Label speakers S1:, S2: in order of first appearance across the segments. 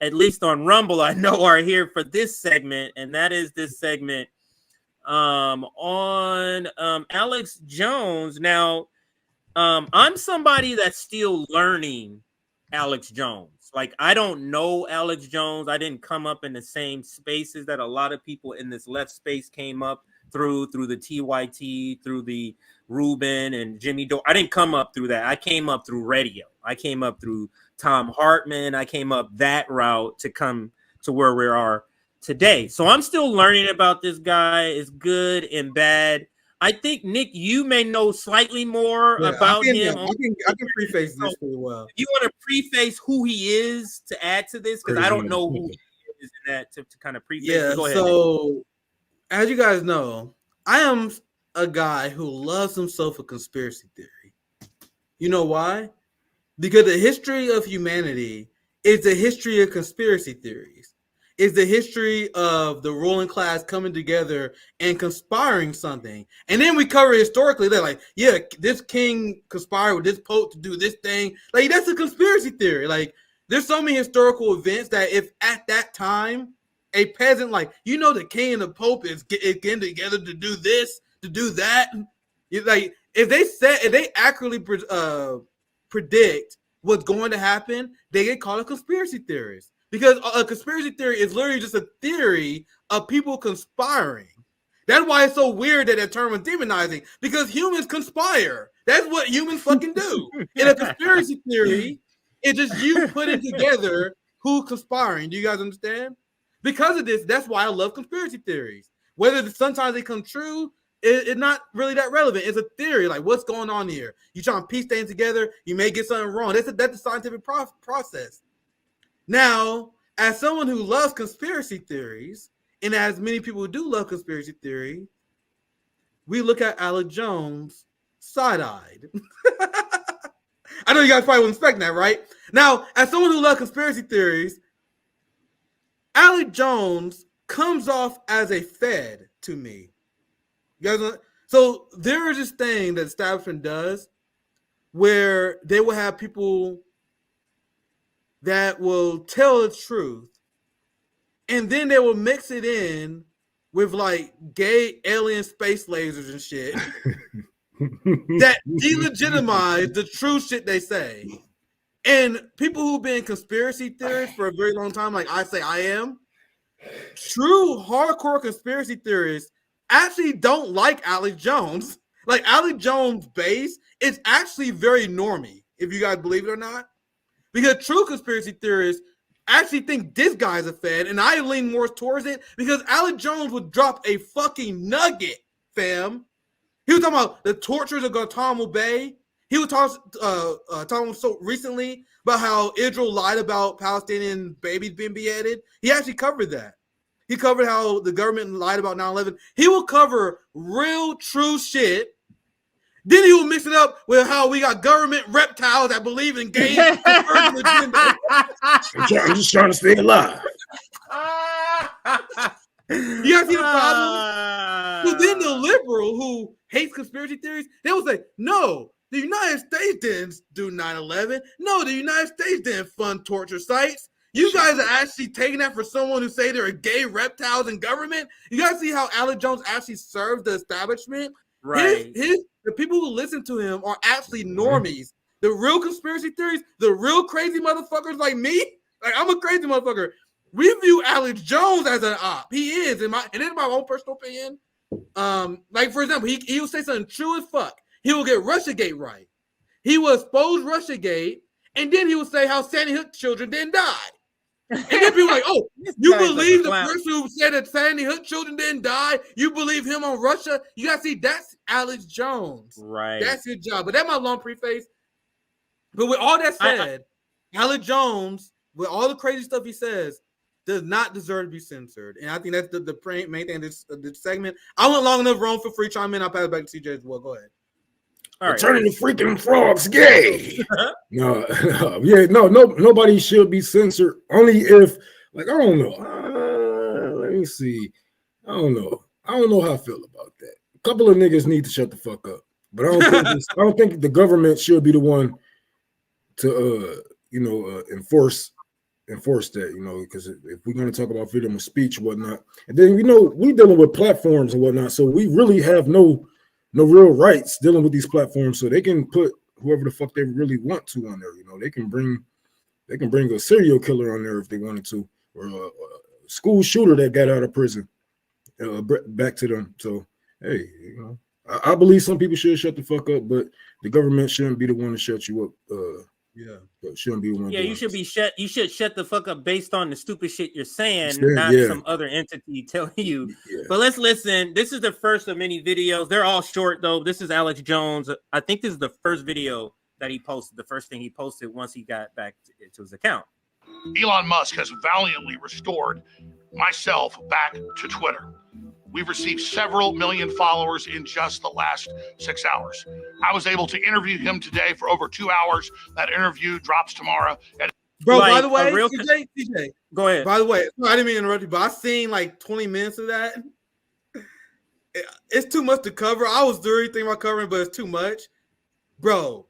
S1: at least on Rumble, I know are here for this segment, and that is this segment on Alex Jones. Now, I'm somebody that's still learning Alex Jones. Like, I don't know Alex Jones. I didn't come up in the same spaces that a lot of people in this left space came up through the TYT, through the Ruben and Jimmy Dore. I didn't come up through that. I came up through radio. I came up through Tom Hartman. I came up that route to come to where we are today. So I'm still learning about this guy. It's good and bad. I think, Nick, you may know slightly more about him.
S2: I can preface this pretty well.
S1: You want to preface who he is to add to this? Because I don't know who he is in that to kind of preface.
S2: Yeah,
S1: go ahead,
S2: so
S1: Nick.
S2: As you guys know, I am a guy who loves himself a conspiracy theory. You know why? Because the history of humanity is the history of conspiracy theories. Is the history of the ruling class coming together and conspiring something. And then we cover historically, they're like, yeah, this king conspired with this pope to do this thing. Like, that's a conspiracy theory. Like, there's so many historical events that if at that time, a peasant, like, you know, the king and the pope is getting together to do this, to do that. Like, if they accurately predict what's going to happen, they get called a conspiracy theorist. Because a conspiracy theory is literally just a theory of people conspiring. That's why it's so weird that term is demonizing. Because humans conspire. That's what humans fucking do. In a conspiracy theory, it's just you putting together who's conspiring. Do you guys understand? Because of this, that's why I love conspiracy theories. Whether sometimes they come true, it's not really that relevant. It's a theory. Like, what's going on here? You try to piece things together, you may get something wrong. That's the scientific process. Now, as someone who loves conspiracy theories, and as many people who do love conspiracy theory, we look at Alex Jones side-eyed. I know you guys probably wouldn't expect that, right? Now, as someone who loves conspiracy theories, Alex Jones comes off as a Fed to me. You guys know? So there is this thing that the establishment does where they will have people that will tell the truth, and then they will mix it in with like gay alien space lasers and shit that delegitimize the true shit they say. And people who've been conspiracy theorists for a very long time, like I say I am, true hardcore conspiracy theorists actually don't like Alex Jones. Like, Alex Jones' base is actually very normie, if you guys believe it or not. Because true conspiracy theorists actually think this guy's a Fed, and I lean more towards it because Alex Jones would drop a fucking nugget, fam. He was talking about the tortures of Guantanamo Bay. He was talking so recently about how Israel lied about Palestinian babies being beheaded. He actually covered that. He covered how the government lied about 9/11. He will cover real, true shit. Then he will mix it up with how we got government reptiles that believe in gay.
S3: I'm just trying to stay alive.
S2: You guys see the problem? So then the liberal who hates conspiracy theories, they will say, no, the United States didn't do 9/11. No, the United States didn't fund torture sites. You guys are actually taking that for someone who say there are gay reptiles in government. You guys see how Alex Jones actually serves the establishment?
S1: Right.
S2: The people who listen to him are actually normies. The real conspiracy theories, the real crazy motherfuckers like me, like I'm a crazy motherfucker. We view Alex Jones as an op. He is, and this is my own personal opinion. Like, for example, he will say something true as fuck. He will get Russiagate right. He will expose Russiagate, and then he will say how Sandy Hook children didn't die. And then people are like, oh, you believe the person who said that Sandy Hook children didn't die? You believe him on Russia? You gotta see, that's Alex Jones.
S1: Right.
S2: That's his job. But that's my long preface. But with all that said, Alex Jones, with all the crazy stuff he says, does not deserve to be censored. And I think that's the main thing of this segment. I went long enough. Ron, feel free to chime in. I'll pass it back to CJ as well. Go ahead.
S3: All right. Turning the freaking frogs gay. Nobody should be censored. Only if, like, I don't know. Let me see. I don't know how I feel about that. A couple of niggas need to shut the fuck up. But I don't think the government should be the one to enforce enforce that, you know, because if we're going to talk about freedom of speech and whatnot, and then, you know, we dealing with platforms and whatnot, so we really have no real rights dealing with these platforms, so they can put whoever the fuck they really want to on there. You know, they can bring a serial killer on there if they wanted to, or a school shooter that got out of prison back to them. So hey, you know, I believe some people should shut the fuck up, but the government shouldn't be the one to shut you up. Shouldn't be one.
S1: Yeah, you should be shut. You should shut the fuck up based on the stupid shit you're saying,
S3: Yeah,
S1: not
S3: yeah.
S1: some other entity telling you.
S3: Yeah.
S1: But let's listen. This is the first of many videos. They're all short though. This is Alex Jones. I think this is the first video that he posted. The first thing he posted once he got back to his account.
S4: Elon Musk has valiantly restored myself back to Twitter. We've received several million followers in just the last 6 hours. I was able to interview him today for over 2 hours. That interview drops tomorrow.
S2: Bro,
S1: Like,
S2: by the way,
S1: a real-
S2: CJ,
S1: Go ahead.
S2: by the way, I didn't mean to interrupt you, but I seen like 20 minutes of that. It's too much to cover. I was doing thinking about covering, but it's too much. Bro,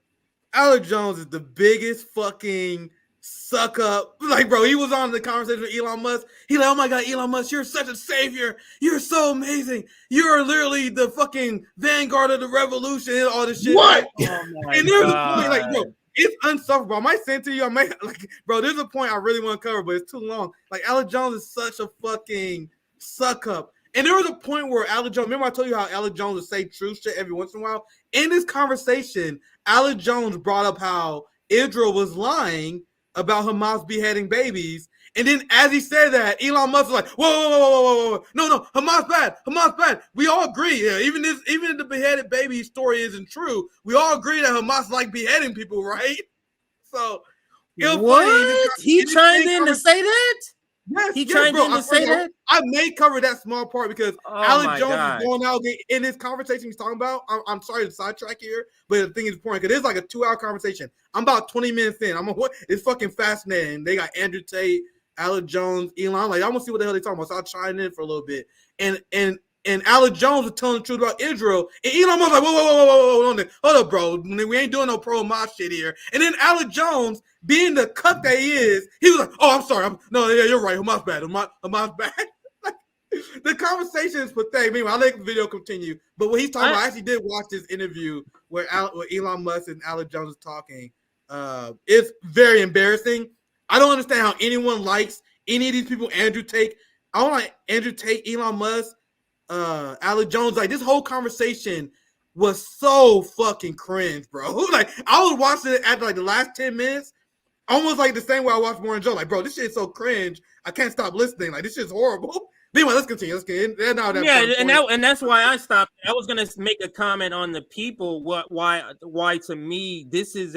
S2: Alex Jones is the biggest fucking suck up. Like, bro, he was on the conversation with Elon Musk. He like, oh my God, Elon Musk, you're such a savior. You're so amazing. You're literally the fucking vanguard of the revolution and all this shit.
S3: What?
S2: Like,
S1: Oh my
S2: and there's
S1: God.
S2: a point, like, bro, it's unsufferable. I might send it to you. I might, like, bro, there's a point I really want to cover, but it's too long. Like, Alex Jones is such a fucking suck up. And there was a point where Alex Jones, remember I told you how Alex Jones would say true shit every once in a while? In this conversation, Alex Jones brought up how Israel was lying about Hamas beheading babies. And then as he said that, Elon Musk was like, whoa. No, Hamas bad. We all agree. Yeah, even if the beheaded baby story isn't true, we all agree that Hamas like beheading people, right? So it was
S1: What?
S2: funny.
S1: He chimed in to say that?
S2: Yes,
S1: He chimed in to say that?
S2: I may cover that small part because
S1: Oh
S2: Alex
S1: my
S2: Jones
S1: God.
S2: is going out in this conversation he's talking about. I'm sorry to sidetrack here, but the thing is important because it's like a 2-hour conversation. I'm about 20 minutes in. It's fucking fascinating. They got Andrew Tate, Alex Jones, Elon. Like, I want to see what the hell they talking about. So I'll chime in for a little bit. And Alex Jones was telling the truth about Israel. And Elon was like, whoa, hold up, bro. We ain't doing no pro-Hamas shit here. And then Alex Jones, being the cuck that he is, he was like, oh, I'm sorry. You're right. Hamas bad. Hamas bad. Like, the conversation is pathetic. Meanwhile, I'll let the video continue. But what he's talking about, I actually did watch this interview where Elon Musk and Alex Jones is talking. It's very embarrassing. I don't understand how anyone likes any of these people. Andrew Tate. I don't like Andrew Tate, Elon Musk, Alex Jones. Like, this whole conversation was so fucking cringe, bro. Like, I was watching it after like the last 10 minutes, almost like the same way I watched Morning Joe. Like, bro, this shit is so cringe. I can't stop listening. Like, this shit's horrible. Anyway, let's continue.
S1: And that's why I stopped. I was gonna make a comment on the people. Why to me this is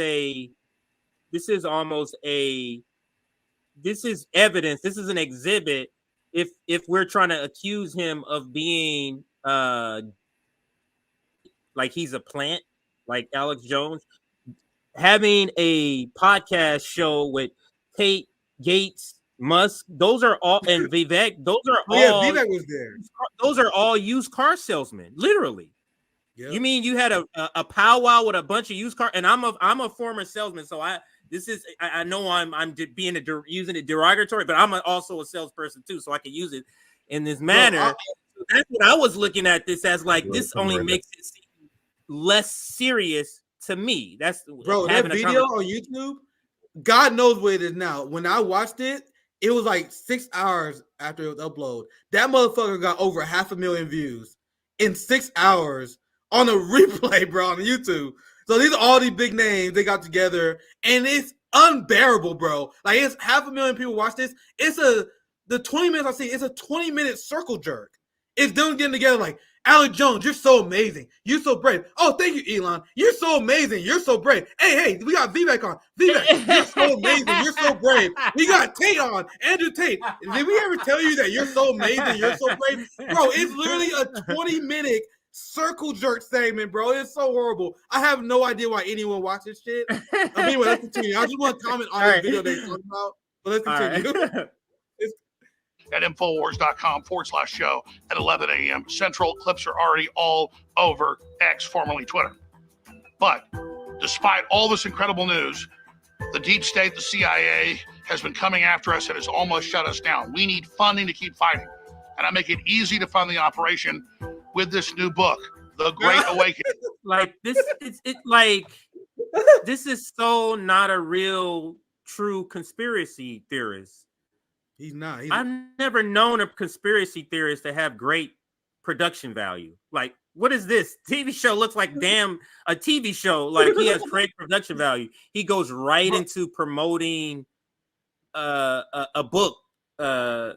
S1: evidence. This is an exhibit. If we're trying to accuse him of being like he's a plant, like Alex Jones, having a podcast show with Tate, Gates, Musk, those are all, and Vivek, those are all.
S2: Yeah, Vivek was there.
S1: Those are all used car salesmen, literally. Yep. You mean you had a powwow with a bunch of used car? And I'm a former salesman, so I know I'm using it derogatory, but I'm also a salesperson too, so I can use it in this manner. That's what I was looking at this as. Like, this only makes it seem less serious to me. That's
S2: bro. That video on YouTube, God knows where it is now. When I watched it, it was like 6 hours after it was uploaded. That motherfucker got over 500,000 views in 6 hours on a replay, bro, on YouTube. So these are all these big names they got together, and it's unbearable, bro. Like, it's 500,000 people watch this. The 20 minutes I see, it's a 20-minute circle jerk. It's them getting together like, Alex Jones, you're so amazing. You're so brave. Oh, thank you, Elon. You're so amazing. You're so brave. Hey, we got Vivek on. Vivek, you're so amazing. You're so brave. We got Tate on. Andrew Tate. Did we ever tell you that you're so amazing? You're so brave? Bro, it's literally a 20-minute circle jerk segment, bro. It's so horrible. I have no idea why anyone watches shit. Anyway, let's continue. I just want to comment on this video they talked about, but let's continue.
S4: At Infowars.com/show at 11 a.m. Central. Clips are already all over X, formerly Twitter. But despite all this incredible news, the deep state, the CIA, has been coming after us and has almost shut us down. We need funding to keep fighting. And I make it easy to fund the operation with this new book, The Great Awakening.
S1: Like this, this is so not a real, true conspiracy theorist.
S2: He's not.
S1: I've never known a conspiracy theorist to have great production value. Like, what is this? TV show looks like a TV show. Like, he has great production value. He goes right into promoting a book to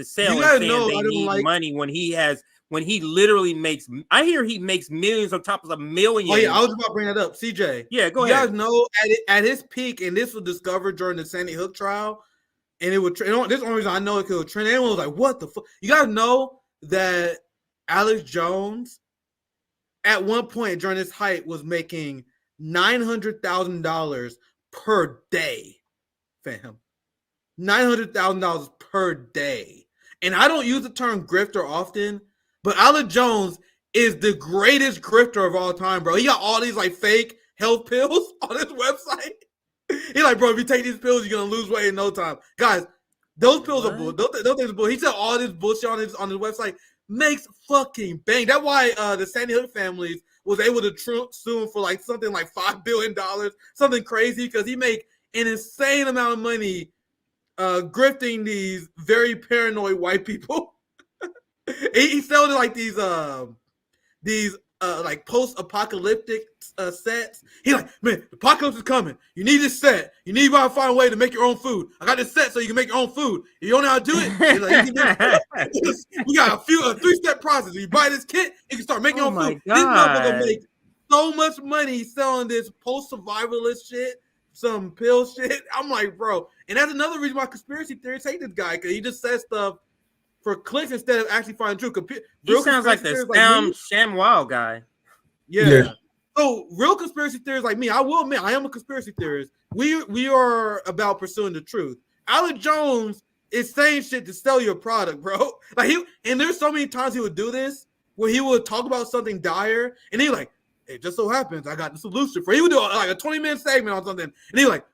S1: sell and saying they need money when he literally makes. I hear he makes millions on top of a million.
S2: Oh yeah, I was about to bring that up, CJ.
S1: Yeah, go ahead.
S2: You guys know at his peak, and this was discovered during the Sandy Hook trial, and it would. This is the only reason I know it could trend. Everyone was like, "What the fuck?" You guys know that Alex Jones, at one point during his height, was making $900,000 per day, fam. $900,000 per day, and I don't use the term grifter often, but Alex Jones is the greatest grifter of all time, bro. He got all these like fake health pills on his website. He's like, bro, if you take these pills, you're gonna lose weight in no time, guys. Those pills are bull. Those things are bull. He said all this bullshit on his website makes fucking bang. That's why the Sandy Hook families was able to sue him for like something like $5 billion, something crazy, because he make an insane amount of money grifting these very paranoid white people. he sold it like these like post-apocalyptic sets. He like, man, the apocalypse is coming. You need this set. You need to find a way to make your own food. I got this set so you can make your own food. You don't know how to do it? Like, you we got a 3-step process. You buy this kit, you can start making your own food.
S1: God.
S2: This motherfucker make so much money selling this post-survivalist shit, some pill shit. I'm like, bro. And that's another reason why conspiracy theorists hate this guy, because he just says stuff for clicks instead of actually finding truth.
S1: He sounds like the ShamWow guy.
S2: Yeah. So real conspiracy theorists like me, I will admit, I am a conspiracy theorist. We are about pursuing the truth. Alex Jones is saying shit to sell your product, bro. Like and there's so many times he would do this where he would talk about something dire, and he like, it just so happens I got the solution for. He would do like a 20-minute segment on something, and he like,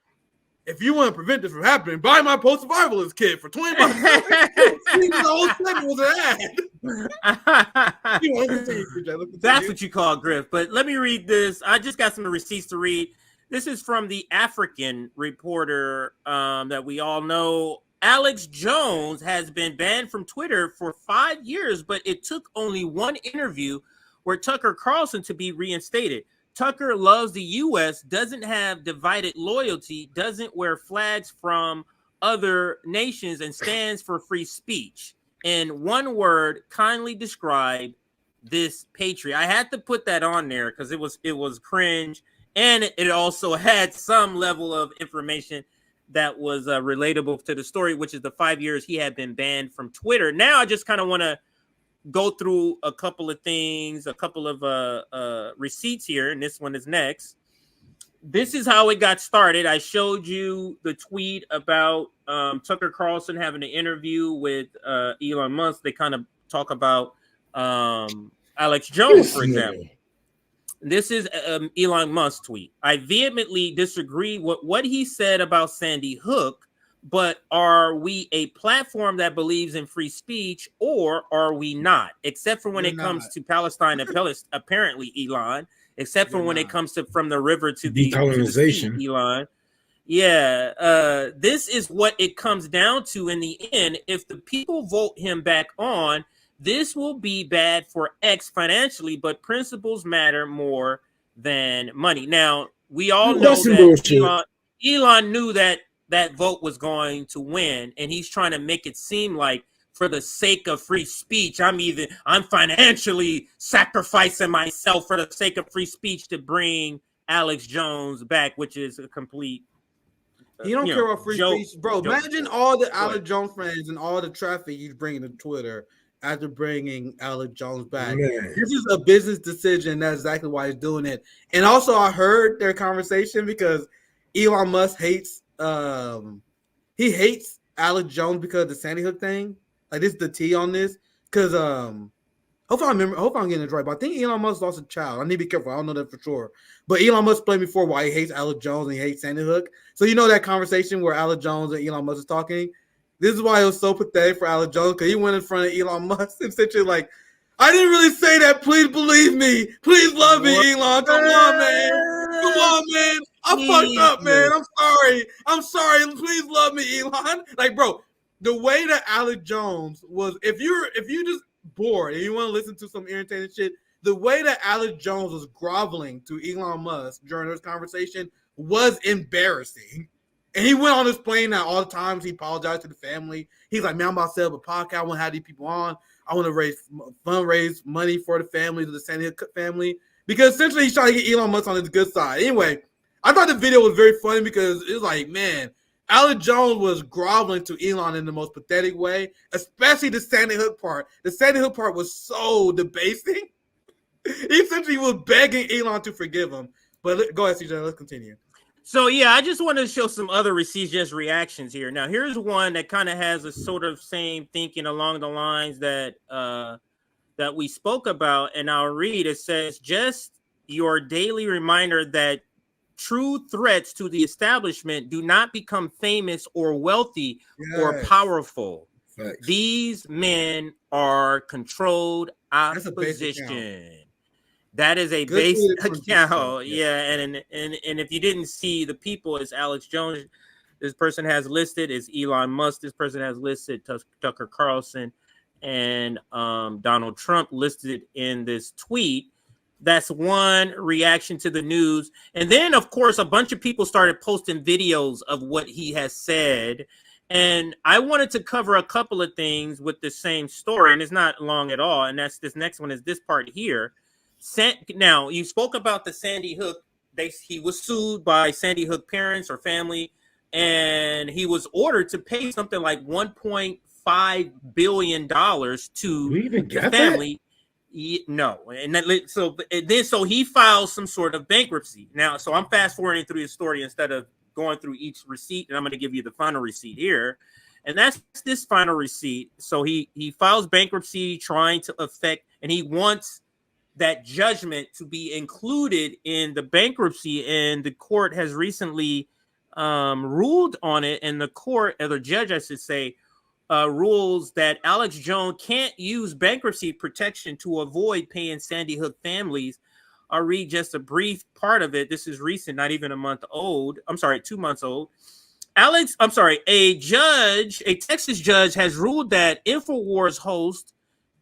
S2: if you want to prevent this from happening, buy my post-survivalist kit for $20. The whole segment was an ad.
S1: That's what you call grift. But let me read this. I just got some receipts to read. This is from the African reporter that we all know. Alex Jones has been banned from Twitter for 5 years, but it took only one interview where Tucker Carlson to be reinstated. Tucker loves the U.S., doesn't have divided loyalty, doesn't wear flags from other nations, and stands for free speech. In one word, kindly describe this patriot. I had to put that on there because it was cringe, and it also had some level of information that was relatable to the story, which is the 5 years he had been banned from Twitter. Now I just kind of want to go through a couple of things, a couple of receipts here, and this one is next. This is how it got started. I showed you the tweet about Tucker Carlson having an interview with Elon Musk. They kind of talk about Alex Jones, for example. This is Elon Musk's tweet. I vehemently disagree with what he said about Sandy Hook, but are we a platform that believes in free speech, or are we not? Except for when it comes to Palestine and apparently, Elon. Except for when it comes to from the river to the
S3: decolonization,
S1: Elon. Yeah, this is what it comes down to in the end. If the people vote him back on, this will be bad for X financially, but principles matter more than money. Now, we all know that Elon knew that vote was going to win, and he's trying to make it seem like for the sake of free speech, I'm financially sacrificing myself for the sake of free speech to bring Alex Jones back, which is a complete
S2: he don't care about free speech, bro. Imagine all the Alex Jones fans and all the traffic he's bringing to Twitter after bringing Alex Jones back. Man. This is a business decision. That's exactly why he's doing it. And also, I heard their conversation because Elon Musk hates he hates Alex Jones because of the Sandy Hook thing. Like, this is the tea on this, because Hopefully, I'm getting it right. But I think Elon Musk lost a child. I need to be careful. I don't know that for sure. But Elon Musk explained before why he hates Alex Jones and he hates Sandy Hook. So you know that conversation where Alex Jones and Elon Musk is talking. This is why it was so pathetic for Alex Jones, because he went in front of Elon Musk and said, like, I didn't really say that. Please believe me. Please love me, Elon. Come on, man. Come on, man. I fucked up, man. I'm sorry. I'm sorry. Please love me, Elon. Like, bro, the way that Alex Jones was, if you just bored and you want to listen to some irritating shit, the way that Alex Jones was groveling to Elon Musk during this conversation was embarrassing. And he went on this plane now all the times. He apologized to the family. He's like, man, I'm about to set up a podcast. I want to have these people on. I want to fundraise money for the family, to the Sandy Hook family. Because essentially he's trying to get Elon Musk on his good side. Anyway, I thought the video was very funny because it was like, man, Alex Jones was groveling to Elon in the most pathetic way, especially the Sandy Hook part. The Sandy Hook part was so debasing. He essentially was begging Elon to forgive him. But go ahead, CJ. Let's continue.
S1: So, yeah, I just want to show some other receipts reactions here. Now, here's one that kind of has a sort of same thinking along the lines that that we spoke about, and I'll read. It says, just your daily reminder that true threats to the establishment do not become famous or wealthy or powerful.
S3: Thanks.
S1: These men are controlled opposition. That is a base account. Yeah, and if you didn't see the people, it's Alex Jones. This person has listed is Elon Musk. This person has listed Tucker Carlson and Donald Trump listed in this tweet. That's one reaction to the news. And then, of course, a bunch of people started posting videos of what he has said. And I wanted to cover a couple of things with the same story, and it's not long at all. And that's this next one is this part here. Now, you spoke about the Sandy Hook. He was sued by Sandy Hook parents or family, and he was ordered to pay something like $1.5 billion to the family. No, and so he files some sort of bankruptcy. Now, so I'm fast forwarding through the story instead of going through each receipt, and I'm going to give you the final receipt here, and that's this final receipt. So he files bankruptcy, trying to affect, and he wants that judgment to be included in the bankruptcy, and the court has recently ruled on it, and the court, or the judge, I should say, rules that Alex Jones can't use bankruptcy protection to avoid paying Sandy Hook families. I'll read just a brief part of it. This is recent, not even a month old. I'm sorry, 2 months old. A Texas judge has ruled that InfoWars host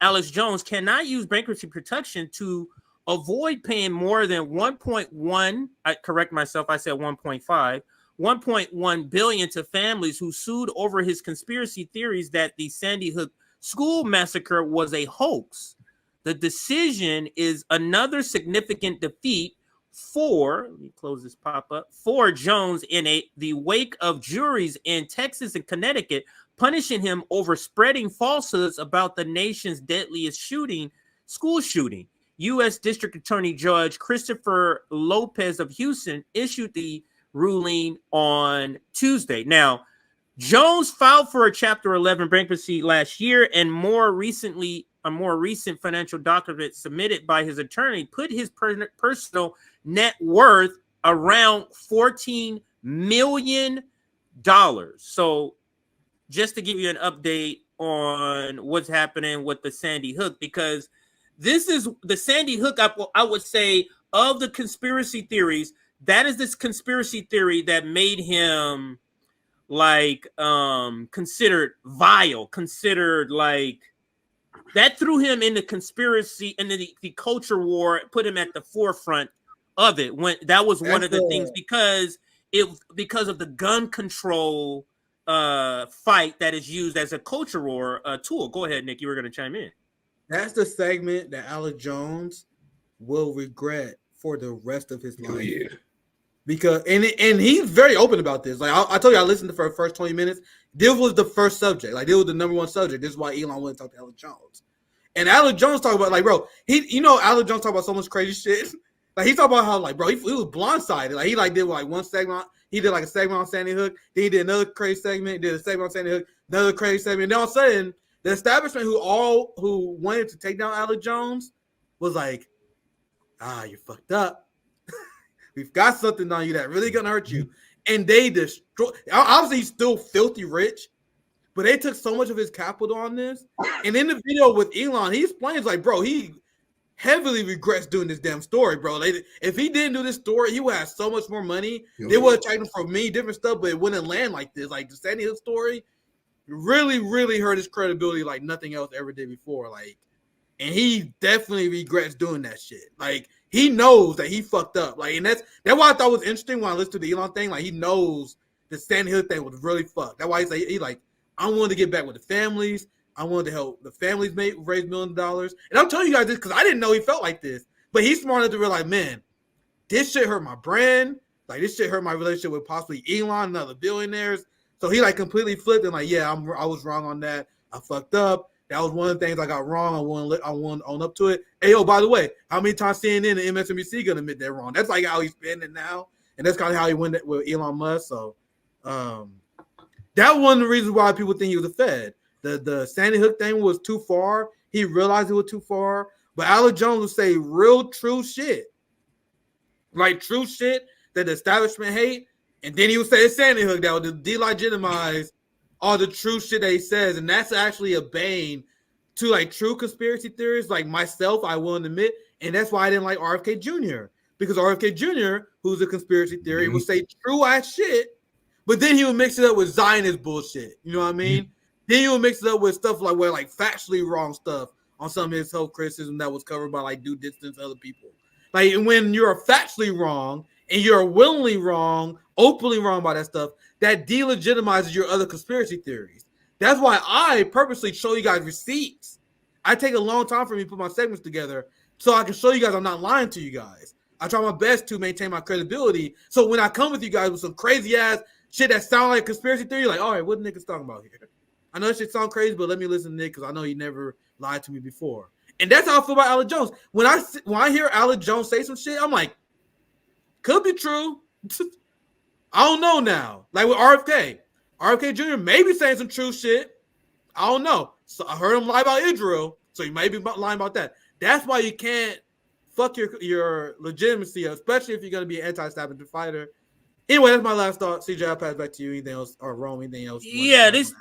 S1: Alex Jones cannot use bankruptcy protection to avoid paying more than 1.1. I correct myself. I said 1.5. 1.1 billion to families who sued over his conspiracy theories that the Sandy Hook school massacre was a hoax. The decision is another significant defeat for, let me close this pop-up, for Jones in the wake of juries in Texas and Connecticut punishing him over spreading falsehoods about the nation's deadliest school shooting. U.S. District Attorney Judge Christopher Lopez of Houston issued the ruling on Tuesday. Now, Jones filed for a Chapter 11 bankruptcy last year, and more recently, a more recent financial document submitted by his attorney put his personal net worth around $14 million. So just to give you an update on what's happening with the Sandy Hook, because this is the Sandy Hook, I would say, of the conspiracy theories, that is this conspiracy theory that made him like considered vile, considered like that threw him into conspiracy and the culture war, put him at the forefront of it. When that was one of the things because of the gun control fight that is used as a culture war tool. Go ahead, Nick. You were going to chime in.
S2: That's the segment that Alex Jones will regret for the rest of his life.
S3: Oh, yeah.
S2: Because and he's very open about this. Like I told you, I listened to for the first 20 minutes. This was the first subject. Like this was the number one subject. This is why Elon wouldn't talk to Alex Jones. And Alex Jones talk about like, bro, Alex Jones talk about so much crazy shit. Like he talked about how like, bro, he was blindsided. Like he like did like one segment. He did like a segment on Sandy Hook. Then he did another crazy segment. Did a segment on Sandy Hook. Another crazy segment. And then all of a sudden, The establishment who wanted to take down Alex Jones was like, you're fucked up. We've got something on you that really gonna hurt you. And they destroy. Obviously, he's still filthy rich, but they took so much of his capital on this. And in the video with Elon, he explains like, bro, he heavily regrets doing this damn story, bro. If he didn't do this story, he would have so much more money. They would have taken him for many different stuff, but it wouldn't land like this. Like the Sandy Hook story really, really hurt his credibility like nothing else ever did before. Like, and he definitely regrets doing that shit. Like, he knows that he fucked up. Like, and that's why I thought it was interesting when I listened to the Elon thing. Like, he knows the Sandy Hook thing was really fucked. That's why he like, I wanted to get back with the families. I wanted to help the families raise $1 million. And I'm telling you guys this because I didn't know he felt like this. But he's smart enough to realize, man, this shit hurt my brand. Like, this shit hurt my relationship with possibly Elon and other billionaires. So he like completely flipped and like, yeah, I was wrong on that. I fucked up. That was one of the things I got wrong. I want to own up to it. Hey, by the way, how many times CNN and MSNBC gonna admit they're wrong? That's like how he's spending now, and that's kind of how he went with Elon Musk. So, that one of the reasons why people think he was a Fed. The Sandy Hook thing was too far. He realized it was too far. But Alex Jones would say real true shit, like true shit that the establishment hate, and then he would say it's Sandy Hook that would delegitimize all the true shit that he says, and that's actually a bane to like true conspiracy theorists like myself, I will admit, and that's why I didn't like RFK Jr. Because RFK Jr., who's a conspiracy theory, would say true ass shit, but then he would mix it up with Zionist bullshit. You know what I mean? Then he would mix it up with stuff like where like factually wrong stuff on some of his health criticism that was covered by like due distance other people. Like when you're factually wrong and you're willingly wrong, openly wrong by that stuff, that delegitimizes your other conspiracy theories. That's why I purposely show you guys receipts. I take a long time for me to put my segments together so I can show you guys I'm not lying to you guys. I try my best to maintain my credibility. So when I come with you guys with some crazy ass shit that sound like conspiracy theory, you're like, all right, what the niggas talking about here? I know this shit sound crazy, but let me listen to Nick because I know he never lied to me before. And that's how I feel about Alex Jones. When I hear Alex Jones say some shit, I'm like, could be true. I don't know now. Like with RFK Jr. may be saying some true shit. I don't know. So I heard him lie about Israel, so he may be lying about that. That's why you can't fuck your legitimacy, especially if you're going to be an anti-establishment fighter. Anyway, that's my last thought. CJ, I'll pass back to you. Anything else, or Rome, anything else?
S1: Yeah, this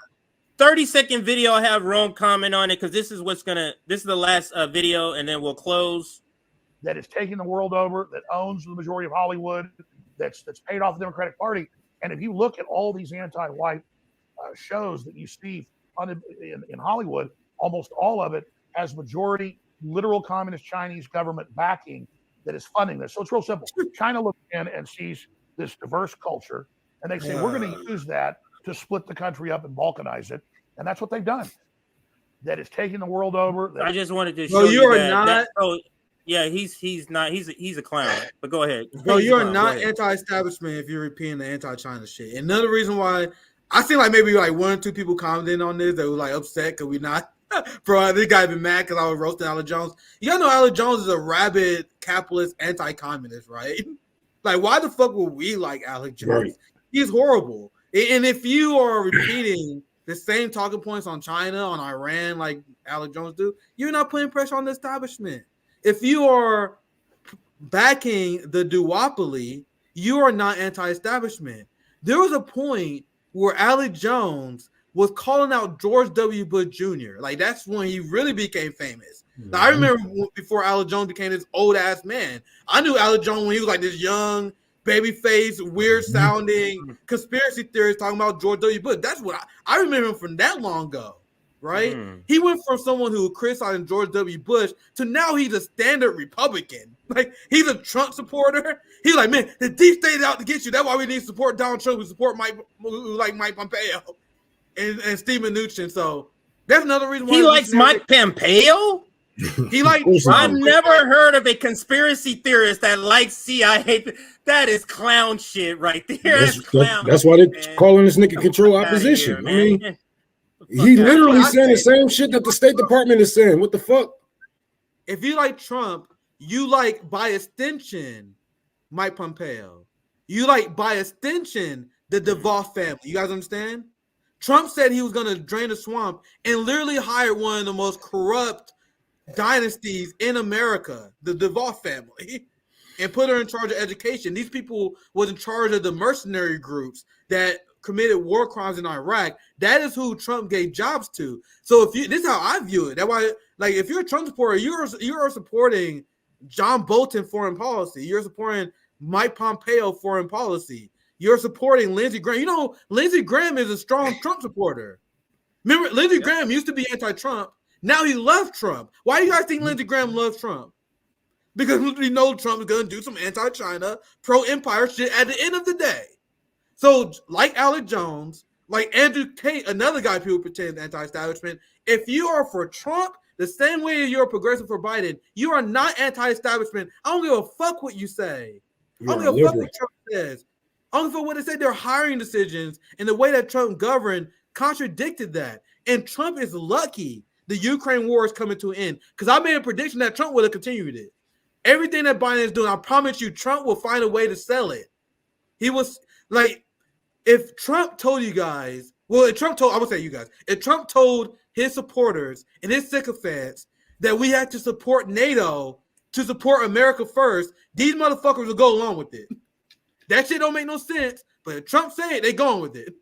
S1: 30-second video, I have Rome comment on it because this is the last video, and then we'll close.
S4: That is taking the world over, that owns the majority of Hollywood, that's paid off the Democratic Party. And if you look at all these anti-white shows that you see in Hollywood, almost all of it has majority literal communist Chinese government backing that is funding this. So it's real simple. China looks in and sees this diverse culture, and they say, we're going to use that to split the country up and balkanize it. And that's what they've done. That is taking the world over.
S1: I just wanted to show you that. Yeah, he's not. He's a clown. But go ahead.
S2: Bro, you are not anti-establishment if you're repeating the anti-China shit. And another reason why I see like maybe like one or two people commenting on this that were like upset because we not. Bro, this guy been mad because I was roasting Alex Jones. You gotta know Alex Jones is a rabid capitalist anti-communist, right? Like, why the fuck would we like Alex Jones? Right. He's horrible. And if you are repeating the same talking points on China, on Iran, like Alex Jones do, you're not putting pressure on the establishment. If you are backing the duopoly, you are not anti-establishment. There was a point where Alex Jones was calling out George W. Bush Jr. Like, that's when he really became famous. Mm-hmm. Now, I remember before Alex Jones became this old-ass man. I knew Alex Jones when he was like this young, baby-faced, weird-sounding conspiracy theorist talking about George W. Bush. That's what I remember him from that long ago. Right? He went from someone who criticized George W. Bush to now he's a standard Republican. Like, he's a Trump supporter. He's like, man, the deep state is out to get you. That's why we need to support Donald Trump. We support Mike Pompeo and Steve Mnuchin. So that's another reason why
S1: he likes Mike Pompeo.
S2: He like.
S1: I've never heard of a conspiracy theorist that likes CIA. That is clown shit right there.
S3: That's why they're calling this nigga control opposition.
S1: Here,
S3: I mean. He literally saying the same shit that the State Department is saying. What the fuck?
S2: If you like Trump, you like by extension Mike Pompeo. You like by extension the DeVos family. You guys understand? Trump said he was going to drain the swamp and literally hired one of the most corrupt dynasties in America, the DeVos family, and put her in charge of education. These people was in charge of the mercenary groups that committed war crimes in Iraq. That is who Trump gave jobs to. So if you, this is how I view it. That's why, like, if you're a Trump supporter, you're supporting John Bolton foreign policy. You're supporting Mike Pompeo foreign policy. You're supporting Lindsey Graham. You know, Lindsey Graham is a strong Trump supporter. Remember, Lindsey Graham used to be anti-Trump. Now he loves Trump. Why do you guys think Lindsey Graham loves Trump? Because we know Trump is going to do some anti-China, pro-empire shit at the end of the day. So, like Alex Jones, like Andrew Tate, another guy people pretend anti-establishment, if you are for Trump, the same way you're progressive for Biden, you are not anti-establishment. I don't give a fuck what you say. I don't give a fuck what Trump says. I don't give a fuck what they say. Their hiring decisions and the way that Trump governed contradicted that. And Trump is lucky the Ukraine war is coming to an end, because I made a prediction that Trump would have continued it. Everything that Biden is doing, I promise you, Trump will find a way to sell it. He was like, if Trump told you guys, well, if Trump told, I would say you guys, if Trump told his supporters and his sycophants that we had to support NATO to support America first, these motherfuckers will go along with it. That shit don't make no sense, but if Trump said it, they going with it.